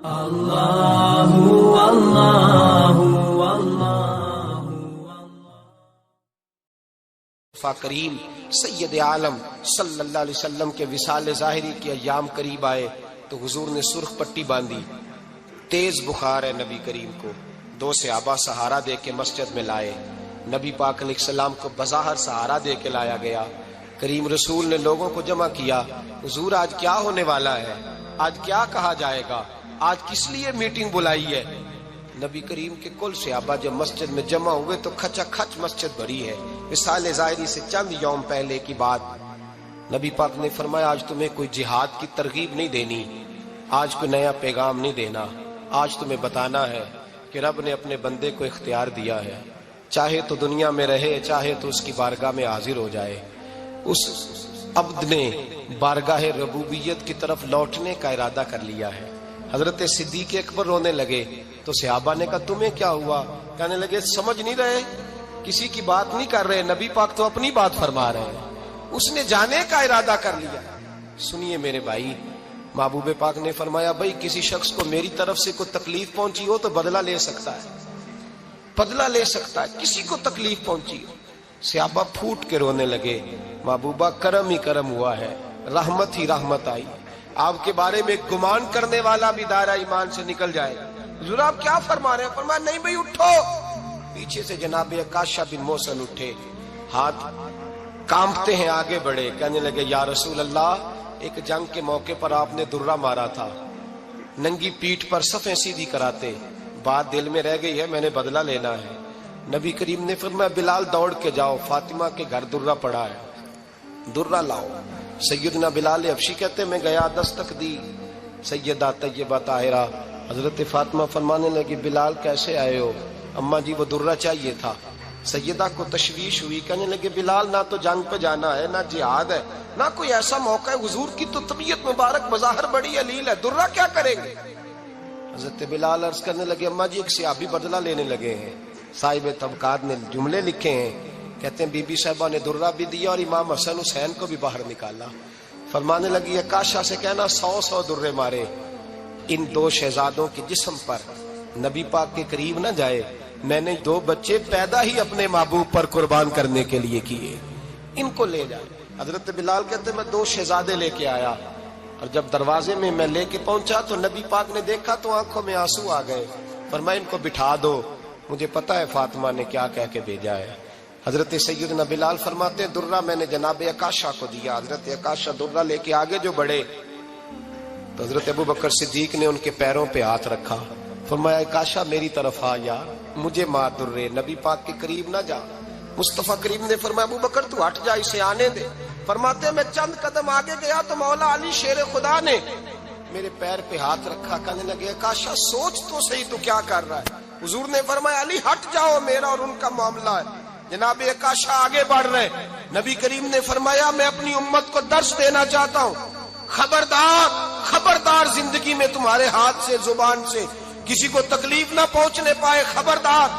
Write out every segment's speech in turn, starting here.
اللہ اللہ اللہ۔ کریم سید عالم صلی اللہ علیہ وسلم کے وصال ظاہری کے ایام قریب آئے تو حضور نے سرخ پٹی باندھی، تیز بخار ہے نبی کریم کو، 2 صحابہ سہارا دے کے مسجد میں لائے، نبی پاک علیہ السلام کو بظاہر سہارا دے کے لایا گیا۔ کریم رسول نے لوگوں کو جمع کیا، حضور آج کیا ہونے والا ہے، آج کیا کہا جائے گا، آج کس لیے میٹنگ بلائی ہے؟ نبی کریم کے کل صحابہ جب مسجد میں جمع ہوئے تو کھچا کھچ مسجد بھری ہے۔ وصال ظاہری سے چند یوم پہلے کی بات، نبی پاک نے فرمایا آج تمہیں کوئی جہاد کی ترغیب نہیں دینی، آج کوئی نیا پیغام نہیں دینا، آج تمہیں بتانا ہے کہ رب نے اپنے بندے کو اختیار دیا ہے، چاہے تو دنیا میں رہے، چاہے تو اس کی بارگاہ میں حاضر ہو جائے۔ اس عبد نے بارگاہ ربوبیت کی طرف لوٹنے کا ارادہ کر لیا ہے۔ حضرت صدیق اکبر رونے لگے تو صحابہ نے کہا تمہیں کیا ہوا؟ کہنے لگے سمجھ نہیں رہے، کسی کی بات نہیں کر رہے، نبی پاک تو اپنی بات فرما رہے ہیں، اس نے جانے کا ارادہ کر لیا۔ سنیے میرے بھائی، محبوب پاک نے فرمایا بھائی کسی شخص کو میری طرف سے کوئی تکلیف پہنچی ہو تو بدلہ لے سکتا ہے، بدلہ لے سکتا ہے، کسی کو تکلیف پہنچی ہو۔ صحابہ پھوٹ کے رونے لگے، محبوبہ کرم ہی کرم ہوا ہے، رحمت ہی رحمت آئی، آپ کے بارے میں گمان کرنے والا بھی دائرہ ایمان سے نکل جائے گا۔ حضور آپ کیا فرما رہے ہیں؟ فرمایا نہیں بھائی اٹھو۔ پیچھے سے جناب عکاشہ بن محصن اٹھے، ہاتھ کانپتے ہیں، آگے بڑھے، کہنے لگے یا رسول اللہ، ایک جنگ کے موقع پر آپ نے درہ مارا تھا، ننگی پیٹھ پر صفیں سیدھی کراتے، بات دل میں رہ گئی ہے، میں نے بدلہ لینا ہے۔ نبی کریم نے فرمایا بلال دوڑ کے جاؤ، فاطمہ کے گھر درہ پڑا ہے، درہ لاؤ۔ سیدنا بلال حبشی کہتے میں گیا، دستک دی سیدہ طیبہ طاہرہ، حضرت فاطمہ فرمانے لگی بلال کیسے آئے ہو؟ اماں جی وہ درہ چاہیے تھا۔ سیدہ کو تشویش ہوئی، کہنے لگے بلال نہ تو جنگ پہ جانا ہے، نہ جہاد ہے، نہ کوئی ایسا موقع ہے، حضور کی تو طبیعت مبارک بظاہر بڑی علیل ہے، درہ کیا کریں گے؟ حضرت بلال عرض کرنے لگے اماں جی ایک صحابی بدلہ لینے لگے ہیں، صاحب طبقات نے جملے لکھے ہیں، کہتے ہیں بی بی صاحبہ نے درہ بھی دیا اور امام حسن حسین کو بھی باہر نکالا۔ فرمانے لگی عکاشہ سے کہنا 100 درے مارے، ان 2 شہزادوں کے جسم پر نبی پاک کے قریب نہ جائے، میں نے 2 بچے پیدا ہی اپنے محبوب پر قربان کرنے کے لیے کیے، ان کو لے جائے۔ حضرت بلال کہتے میں 2 شہزادے لے کے آیا، اور جب دروازے میں میں لے کے پہنچا تو نبی پاک نے دیکھا تو آنکھوں میں آنسو آ گئے، فرمایا ان کو بٹھا دو، مجھے پتا ہے فاطمہ نے کیا کہہ کے بھیجا ہے۔ حضرت سیدنا بلال فرماتے درہ میں نے جناب عکاشہ کو دیا، حضرت عکاشہ درہ لے کے آگے جو بڑھے تو حضرت ابوبکر صدیق نے ان کے پیروں پہ ہاتھ رکھا، فرمایا عکاشہ میری طرف آ یار، مجھے مار درے، نبی پاک کے قریب نہ جا۔ مصطفیٰ کریم نے فرمایا ابوبکر تو ہٹ جا، اسے آنے دے۔ فرماتے میں چند قدم آگے گیا تو مولا علی شیر خدا نے میرے پیر پہ ہاتھ رکھا، کہنے لگے عکاشہ سوچ تو صحیح تو کیا کر رہا ہے؟ حضور نے فرمایا علی ہٹ جاؤ، میرا اور ان کا معاملہ ہے۔ جناب عکاشہ آگے بڑھ رہے، نبی کریم نے فرمایا میں اپنی امت کو درس دینا چاہتا ہوں، خبردار خبردار زندگی میں تمہارے ہاتھ سے زبان سے کسی کو تکلیف نہ پہنچنے پائے، خبردار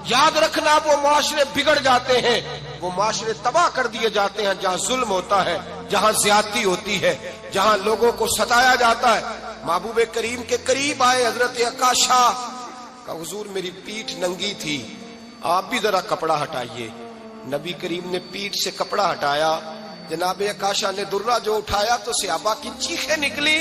یاد رکھنا وہ معاشرے بگڑ جاتے ہیں، وہ معاشرے تباہ کر دیے جاتے ہیں جہاں ظلم ہوتا ہے، جہاں زیادتی ہوتی ہے، جہاں لوگوں کو ستایا جاتا ہے۔ محبوب کریم کے قریب آئے حضرت عکاشہ کا، حضور میری پیٹھ ننگی تھی، آپ بھی ذرا کپڑا ہٹائیے۔ نبی کریم نے پیٹھ سے کپڑا ہٹایا، جناب عکاشہ نے درہ جو اٹھایا تو صحابہ کی چیخیں نکلی،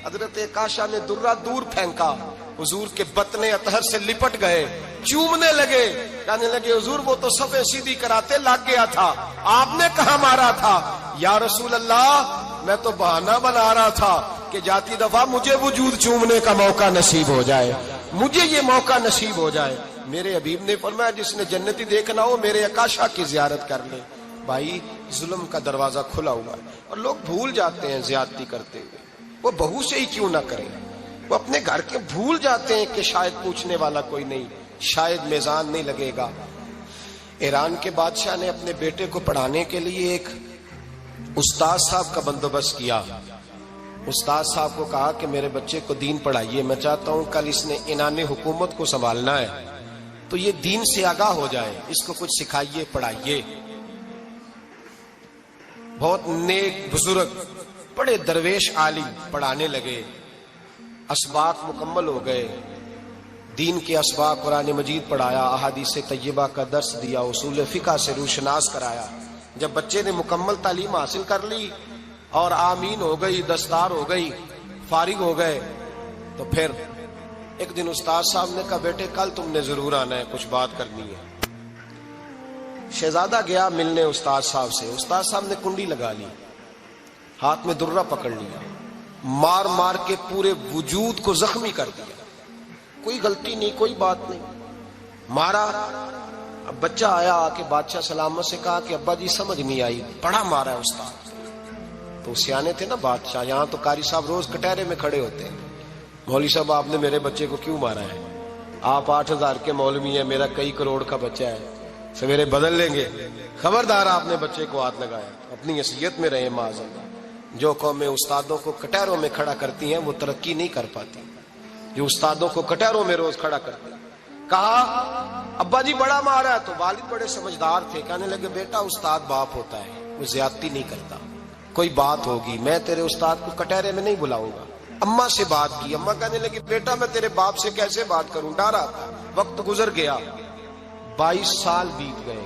حضرت عکاشہ نے درہ دور پھینکا، حضور کے بطن اطہر سے لپٹ گئے، چومنے لگے، کہنے لگے حضور وہ تو صفیں سیدھی کراتے لگ گیا تھا، آپ نے کہاں مارا تھا؟ یا رسول اللہ میں تو بہانہ بنا رہا تھا کہ جاتی دفعہ مجھے وجود چومنے کا موقع نصیب ہو جائے، مجھے یہ موقع نصیب ہو جائے۔ میرے حبیب نے فرمایا جس نے جنتی دیکھنا ہو میرے عکاشہ کی زیارت کر لے۔ بھائی ظلم کا دروازہ کھلا ہوا ہے اور لوگ بھول جاتے ہیں زیادتی کرتے ہوئے، وہ بہو سے ہی کیوں نہ کریں، وہ اپنے گھر کے بھول جاتے ہیں کہ شاید پوچھنے والا کوئی نہیں، شاید میزان نہیں لگے گا۔ ایران کے بادشاہ نے اپنے بیٹے کو پڑھانے کے لیے ایک استاد صاحب کا بندوبست کیا۔ استاد صاحب کو کہا کہ میرے بچے کو دین پڑھائیے، میں چاہتا ہوں کل اس نے عنان حکومت کو سنبھالنا ہے تو یہ دین سے آگاہ ہو جائے، اس کو کچھ سکھائیے، پڑھائیے۔ بہت نیک بزرگ بڑے درویش عالم پڑھانے لگے۔ اسباق مکمل ہو گئے، دین کے اسباق قرآن مجید پڑھایا، احادیث طیبہ کا درس دیا، اصول فقہ سے روشناس کرایا۔ جب بچے نے مکمل تعلیم حاصل کر لی اور آمین ہو گئی، دستار ہو گئی، فارغ ہو گئے، تو پھر ایک دن استاد صاحب نے کہا بیٹے کل تم نے ضرور آنا ہے، کچھ بات کرنی ہے۔ شہزادہ گیا ملنے استاد صاحب سے، استاد صاحب نے کنڈی لگا لی، ہاتھ میں درہ پکڑ لیا، مار مار کے پورے وجود کو زخمی کر دیا، کوئی غلطی نہیں، کوئی بات نہیں، مارا۔ اب بچہ آیا آ کے بادشاہ سلامت سے کہا کہ ابا جی سمجھ نہیں آئی، بڑا مارا ہے استاد۔ تو سیانے تھے نا بادشاہ، یہاں تو قاری صاحب روز کٹہرے میں کھڑے ہوتے ہیں، مولوی صاحب آپ نے میرے بچے کو کیوں مارا ہے؟ آپ 8,000 کے مولوی ہیں، میرا کئی کروڑ کا بچہ ہے، سویرے بدل لیں گے، خبردار آپ نے بچے کو ہاتھ لگایا، اپنی حیثیت میں رہے معاذ اللہ۔ جو قومیں استادوں کو کٹہروں میں کھڑا کرتی ہیں وہ ترقی نہیں کر پاتی، جو استادوں کو کٹہروں میں روز کھڑا کرتے ہیں۔ کہا ابا جی بڑا مارا ہے، تو والد بڑے سمجھدار تھے، کہنے لگے بیٹا استاد باپ ہوتا ہے، وہ زیادتی نہیں کرتا، کوئی بات ہوگی، میں تیرے استاد کو کٹہرے میں نہیں بلاؤں گا۔ اماں سے بات کی، اماں کہنے لگی بیٹا میں تیرے باپ سے کیسے بات کروں، ڈرا تھا۔ وقت گزر گیا، 22 سال بیت گئے،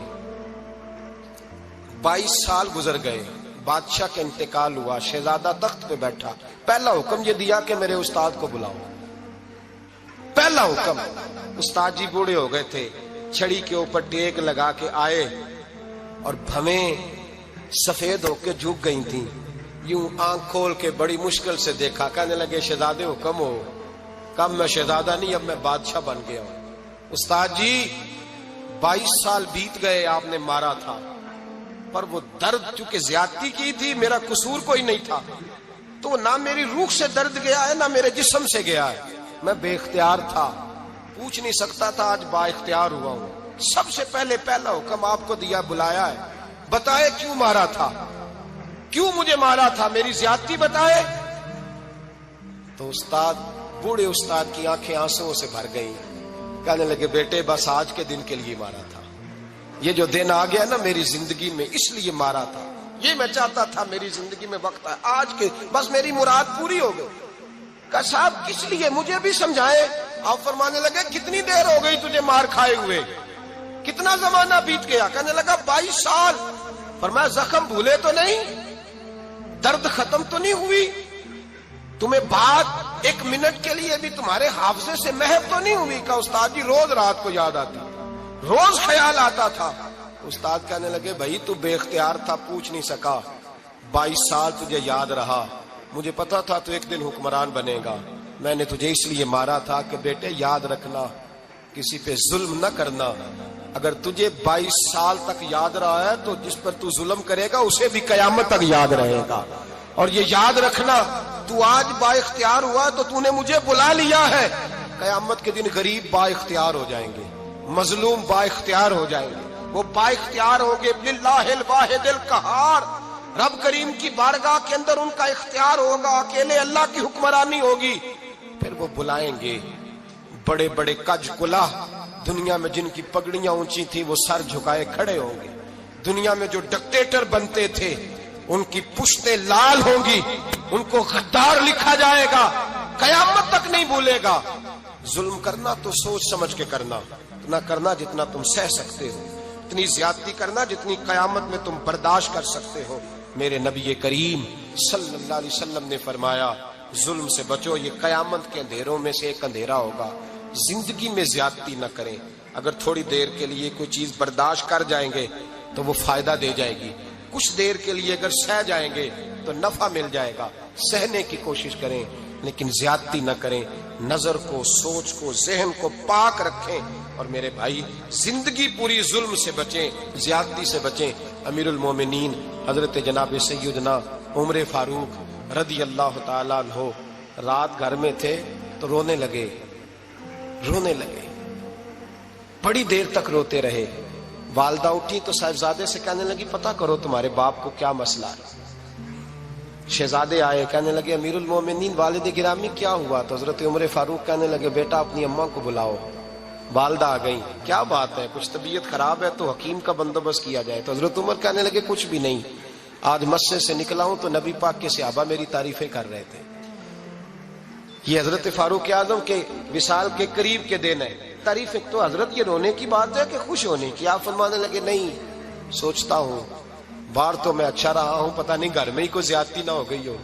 22 سال گزر گئے، بادشاہ کا انتقال ہوا، شہزادہ تخت پہ بیٹھا، پہلا حکم یہ دیا کہ میرے استاد کو بلاؤ، پہلا حکم۔ استاد جی بوڑھے ہو گئے تھے، چھڑی کے اوپر ٹیک لگا کے آئے اور بھویں سفید ہو کے جھک گئی تھیں، یوں آنکھ کھول کے بڑی مشکل سے دیکھا، کہنے لگے شہزادے حکم ہو۔ کب میں شہزادہ نہیں، اب میں بادشاہ بن گیا ہوں۔ استاد جی 22 سال بیت گئے، آپ نے مارا تھا، پر وہ درد چونکہ زیادتی کی تھی، میرا قصور کوئی نہیں تھا، تو نہ میری روح سے درد گیا ہے نہ میرے جسم سے گیا ہے، میں بے اختیار تھا، پوچھ نہیں سکتا تھا، آج با اختیار ہوا ہوں۔ سب سے پہلے پہلا حکم آپ کو دیا، بلایا ہے، بتائے کیوں مارا تھا، کیوں مجھے مارا تھا، میری زیادتی بتائے۔ تو استاد، بوڑھے استاد کی آنکھیں آنسوؤں سے بھر گئی، کہنے لگے بیٹے بس آج کے دن کے لیے مارا تھا، یہ جو دن آ گیا نا میری زندگی میں اس لیے مارا تھا، یہ میں چاہتا تھا میری زندگی میں وقت ہے، آج کے بس میری مراد پوری ہو گئی۔ کہا صاحب کس لیے، مجھے بھی سمجھائے۔ آپ فرمانے لگے کتنی دیر ہو گئی تجھے مار کھائے ہوئے، کتنا زمانہ بیت گیا؟ کہنے لگا 22 سال۔ فرمایا زخم بھولے تو نہیں، درد ختم تو نہیں ہوئی، تمہیں بات 1 منٹ کے لیے بھی تمہارے حافظے سے محو تو نہیں ہوئی؟ کہا استاد جی روز رات کو یاد آتی، روز خیال آتا تھا۔ استاد کہنے لگے بھائی تو بے اختیار تھا، پوچھ نہیں سکا، 22 سال تجھے یاد رہا، مجھے پتا تھا تو ایک دن حکمران بنے گا، میں نے تجھے اس لیے مارا تھا کہ بیٹے یاد رکھنا، کسی پہ ظلم نہ کرنا، اگر تجھے 22 سال تک یاد رہا ہے تو جس پر تو ظلم کرے گا اسے بھی قیامت تک یاد رہے گا، اور یہ یاد رکھنا تو آج با اختیار ہوا تو تو نے مجھے بلا لیا ہے، قیامت کے دن غریب با اختیار ہو جائیں گے، مظلوم با اختیار ہو جائیں گے، وہ با اختیار ہوں گے للہ الواحد القہار، رب کریم کی بارگاہ کے اندر ان کا اختیار ہوگا، اکیلے اللہ کی حکمرانی ہوگی، پھر وہ بلائیں گے بڑے بڑے کج کلاہ، دنیا میں جن کی پگڑیاں اونچی تھی وہ سر جھکائے کھڑے ہوں گے، دنیا میں جو ڈکٹیٹر بنتے تھے ان کی پشتیں لال ہوں گی، ان کو غدار لکھا جائے گا، قیامت تک نہیں بھولے گا۔ ظلم کرنا تو سوچ سمجھ کے کرنا، اتنا کرنا جتنا تم سہ سکتے ہو، اتنی زیادتی کرنا جتنی قیامت میں تم برداشت کر سکتے ہو۔ میرے نبی کریم صلی اللہ علیہ وسلم نے فرمایا ظلم سے بچو، یہ قیامت کے اندھیروں میں سے ایک اندھیرا ہوگا، زندگی میں زیادتی نہ کریں، اگر تھوڑی دیر کے لیے کوئی چیز برداشت کر جائیں گے تو وہ فائدہ دے جائے گی، کچھ دیر کے لیے اگر سہ جائیں گے تو نفع مل جائے گا، سہنے کی کوشش کریں لیکن زیادتی نہ کریں، نظر کو، سوچ کو، ذہن کو پاک رکھیں، اور میرے بھائی زندگی پوری ظلم سے بچیں، زیادتی سے بچیں۔ امیر المومنین حضرت جناب سیدنا عمر فاروق رضی اللہ تعالیٰ عنہ رات گھر میں تھے تو رونے لگے، بڑی دیر تک روتے رہے، والدہ اٹھی تو صاحبزادے سے کہنے لگی پتہ کرو تمہارے باپ کو کیا مسئلہ ہے۔ شہزادے آئے، کہنے لگے امیر المومنین والد گرامی کیا ہوا؟ تو حضرت عمر فاروق کہنے لگے بیٹا اپنی اماں کو بلاؤ۔ والدہ آ گئی، کیا بات ہے، کچھ طبیعت خراب ہے تو حکیم کا بندوبست کیا جائے۔ تو حضرت عمر کہنے لگے کچھ بھی نہیں، آج مسجد سے نکلا ہوں تو نبی پاک کے صحابہ میری تعریفیں کر رہے تھے، یہ حضرت فاروق اعظم کے وصال کے قریب کے دن ہے. تعریف ایک تو حضرت یہ رونے کی بات ہے کہ خوش ہونے کی. آپ فرمانے لگے نہیں، سوچتا ہوں باہر تو میں اچھا رہا ہوں، پتہ نہیں گھر میں ہی کوئی زیادتی نہ ہو گئی ہو،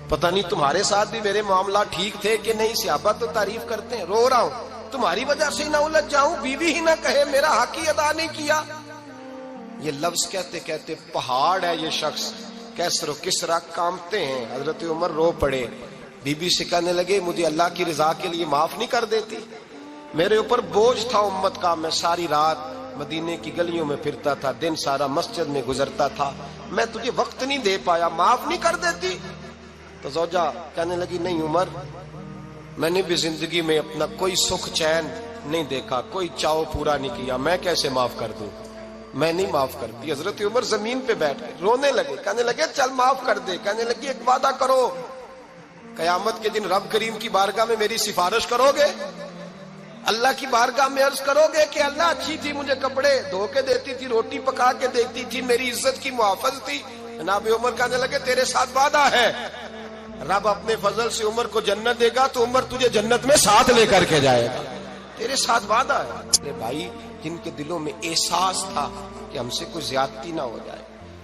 پتہ نہیں تمہارے ساتھ بھی میرے معاملات ٹھیک تھے کہ نہیں. صحابہ تو تعریف کرتے ہیں، رو رہا ہوں تمہاری وجہ سے نہ الجھ جاؤں، بیوی ہی نہ کہے میرا حق ہی ادا نہیں کیا. یہ لفظ کہتے کہتے پہاڑ ہے یہ شخص، کیسر و کسرا کانپتے ہیں. حضرت عمر رو پڑے، بی بی سے کہنے لگے مجھے اللہ کی رضا کے لیے معاف نہیں کر دیتی؟ میرے اوپر بوجھ تھا امت کا، میں ساری رات مدینے کی گلیوں میں پھرتا تھا، دن سارا مسجد میں گزرتا تھا، میں تجھے وقت نہیں دے پایا، معاف نہیں کر دیتی؟ تو زوجہ کہنے لگی نہیں عمر، میں نے بھی زندگی میں اپنا کوئی سکھ چین نہیں دیکھا، کوئی چاؤ پورا نہیں کیا، میں کیسے معاف کر دوں؟ میں نہیں معاف کرتی. حضرت عمر زمین پہ بیٹھ گئے، رونے لگے، کہنے لگے چل معاف کر دے. کہنے لگی ایک وعدہ کرو، قیامت کے دن رب کریم کی بارگاہ میں میری سفارش کرو گے؟ اللہ کی بارگاہ میں عرض کرو گے کہ اللہ اچھی تھی، مجھے کپڑے دھو کے دیتی تھی، روٹی پکا کے دیتی تھی، میری عزت کی محافظ تھی؟ جناب عمر کہنے لگے تیرے ساتھ وعدہ ہے، رب اپنے فضل سے عمر کو جنت دے گا تو عمر تجھے جنت میں ساتھ لے کر کے جائے گا، تیرے ساتھ وعدہ ہے. میرے بھائی جن کے دلوں میں احساس تھا کہ ہم سے کوئی زیادتی نہ ہو جائے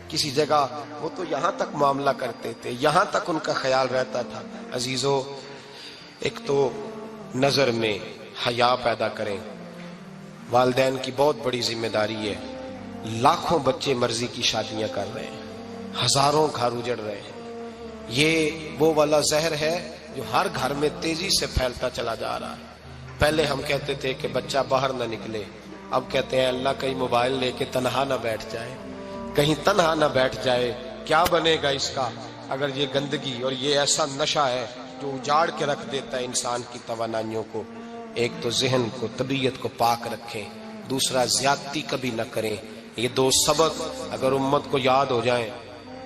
کسی جگہ، وہ تو یہاں تک معاملہ کرتے تھے، یہاں تک ان کا خیال رہتا تھا. عزیزو، ایک تو نظر میں حیا پیدا کریں. والدین کی بہت بڑی ذمہ داری ہے. لاکھوں بچے مرضی کی شادیاں کر رہے ہیں، ہزاروں گھر اجڑ رہے ہیں. یہ وہ والا زہر ہے جو ہر گھر میں تیزی سے پھیلتا چلا جا رہا ہے. پہلے ہم کہتے تھے کہ بچہ باہر نہ نکلے، اب کہتے ہیں اللہ کہیں موبائل لے کے تنہا نہ بیٹھ جائے، کہیں تنہا نہ بیٹھ جائے. کیا بنے گا اس کا اگر یہ گندگی اور یہ ایسا نشہ ہے جو اجاڑ کے رکھ دیتا ہے انسان کی توانائیوں کو. ایک تو ذہن کو، طبیعت کو پاک رکھیں، دوسرا زیادتی کبھی نہ کریں. یہ دو سبق اگر امت کو یاد ہو جائیں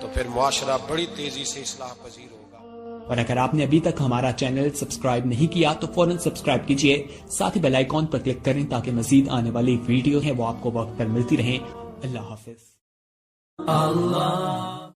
تو پھر معاشرہ بڑی تیزی سے اصلاح پذیر ہوگا. اور اگر آپ نے ابھی تک ہمارا چینل سبسکرائب نہیں کیا تو فوراً سبسکرائب کیجئے، ساتھ ہی بیل آئیکن پر کلک کریں تاکہ مزید آنے والی ویڈیو ہے وہ آپ کو وقت پر ملتی رہیں. اللہ حافظ.